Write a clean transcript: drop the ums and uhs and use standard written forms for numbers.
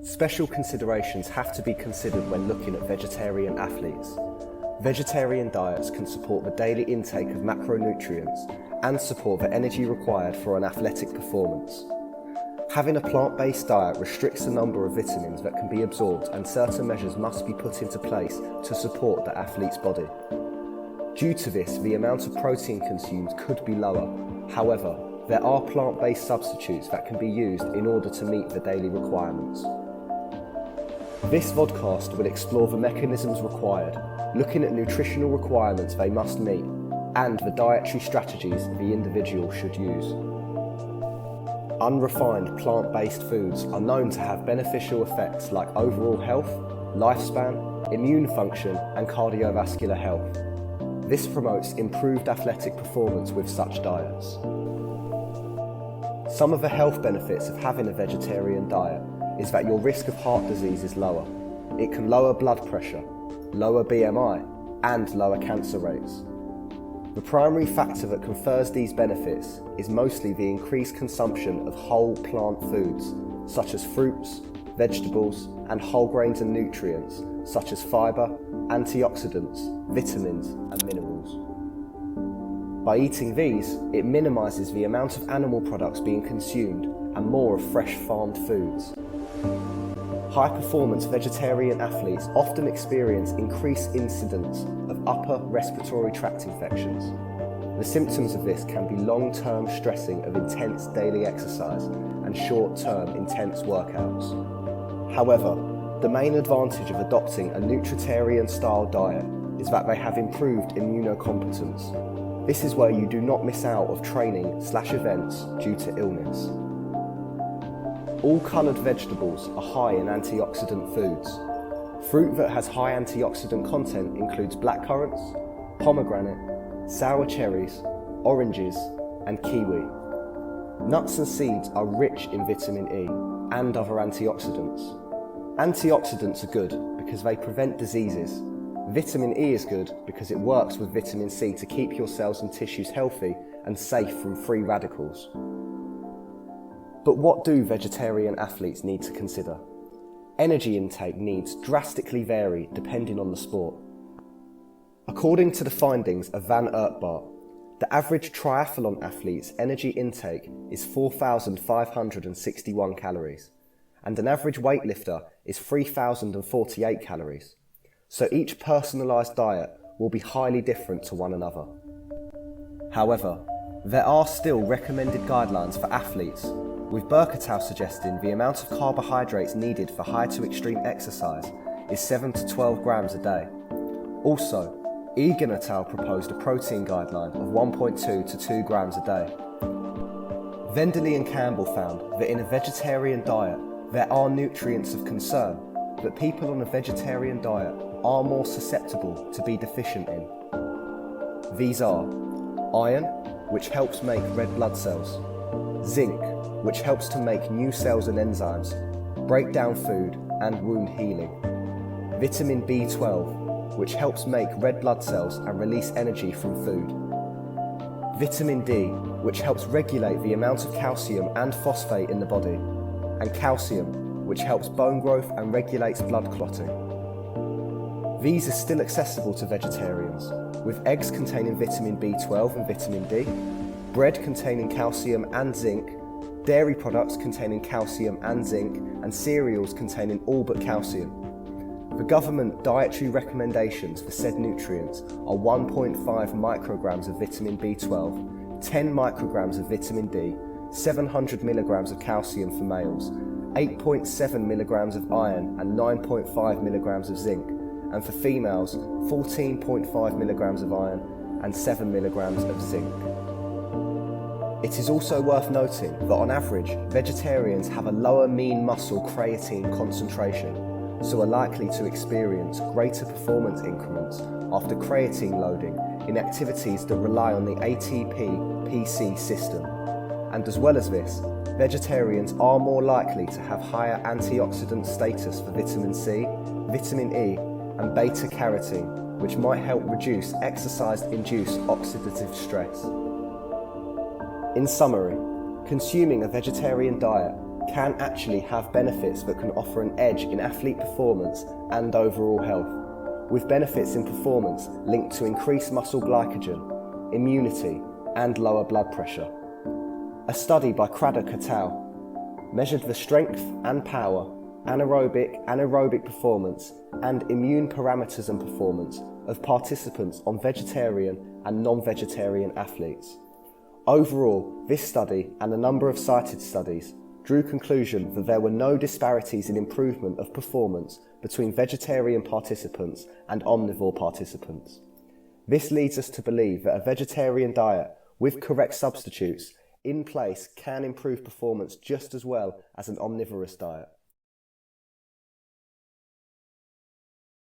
Special considerations have to be considered when looking at vegetarian athletes. Vegetarian diets can support the daily intake of macronutrients and support the energy required for an athletic performance. Having a plant-based diet restricts the number of vitamins that can be absorbed, and certain measures must be put into place to support the athlete's body. Due to this, the amount of protein consumed could be lower. However, there are plant-based substitutes that can be used in order to meet the daily requirements. This vodcast will explore the mechanisms required, looking at nutritional requirements they must meet, and the dietary strategies the individual should use. Unrefined plant-based foods are known to have beneficial effects like overall health, lifespan, immune function, and cardiovascular health. This promotes improved athletic performance with such diets. Some of the health benefits of having a vegetarian diet is that your risk of heart disease is lower. It can lower blood pressure, lower BMI, and lower cancer rates. The primary factor that confers these benefits is mostly the increased consumption of whole plant foods, such as fruits, vegetables, and whole grains and nutrients, such as fibre, antioxidants, vitamins, and minerals. By eating these, it minimises the amount of animal products being consumed and more of fresh farmed foods. High-performance vegetarian athletes often experience increased incidence of upper respiratory tract infections. The symptoms of this can be long-term stressing of intense daily exercise and short-term intense workouts. However, the main advantage of adopting a nutritarian-style diet is that they have improved immunocompetence. This is where you do not miss out of training/events due to illness. All coloured vegetables are high in antioxidant foods. Fruit that has high antioxidant content includes blackcurrants, pomegranate, sour cherries, oranges, and kiwi. Nuts and seeds are rich in vitamin E and other antioxidants. Antioxidants are good because they prevent diseases. Vitamin E is good because it works with vitamin C to keep your cells and tissues healthy and safe from free radicals. But what do vegetarian athletes need to consider? Energy intake needs drastically vary depending on the sport. According to the findings of Van Ertbart, the average triathlon athlete's energy intake is 4,561 calories, and an average weightlifter is 3,048 calories. So each personalised diet will be highly different to one another. However, there are still recommended guidelines for athletes, with Burkatow suggesting the amount of carbohydrates needed for high to extreme exercise is 7 to 12 grams a day. Also, Egan et al. Proposed a protein guideline of 1.2 to 2 grams a day. Venderley and Campbell found that in a vegetarian diet there are nutrients of concern that people on a vegetarian diet are more susceptible to be deficient in. These are iron, which helps make red blood cells, zinc, which helps to make new cells and enzymes, break down food, and wound healing. Vitamin B12, which helps make red blood cells and release energy from food. Vitamin D, which helps regulate the amount of calcium and phosphate in the body. And calcium, which helps bone growth and regulates blood clotting. These are still accessible to vegetarians, with eggs containing vitamin B12 and vitamin D, bread containing calcium and zinc, dairy products containing calcium and zinc, and cereals containing all but calcium. The government dietary recommendations for said nutrients are 1.5 micrograms of vitamin B12, 10 micrograms of vitamin D, 700 milligrams of calcium for males, 8.7 milligrams of iron and 9.5 milligrams of zinc, and for females 14.5 milligrams of iron and 7 milligrams of zinc. It is also worth noting that on average, vegetarians have a lower mean muscle creatine concentration, so are likely to experience greater performance increments after creatine loading in activities that rely on the ATP-PC system. And as well as this, vegetarians are more likely to have higher antioxidant status for vitamin C, vitamin E, and beta-carotene, which might help reduce exercise-induced oxidative stress. In summary, Consuming a vegetarian diet can actually have benefits that can offer an edge in athlete performance and overall health, with benefits in performance linked to increased muscle glycogen, immunity, and lower blood pressure. A study by Craddock et al. Measured the strength and power, anaerobic performance, and immune parameters and performance of participants on vegetarian and non-vegetarian athletes. Overall, this study and a number of cited studies drew conclusion that there were no disparities in improvement of performance between vegetarian participants and omnivore participants. This leads us to believe that a vegetarian diet with correct substitutes in place can improve performance just as well as an omnivorous diet.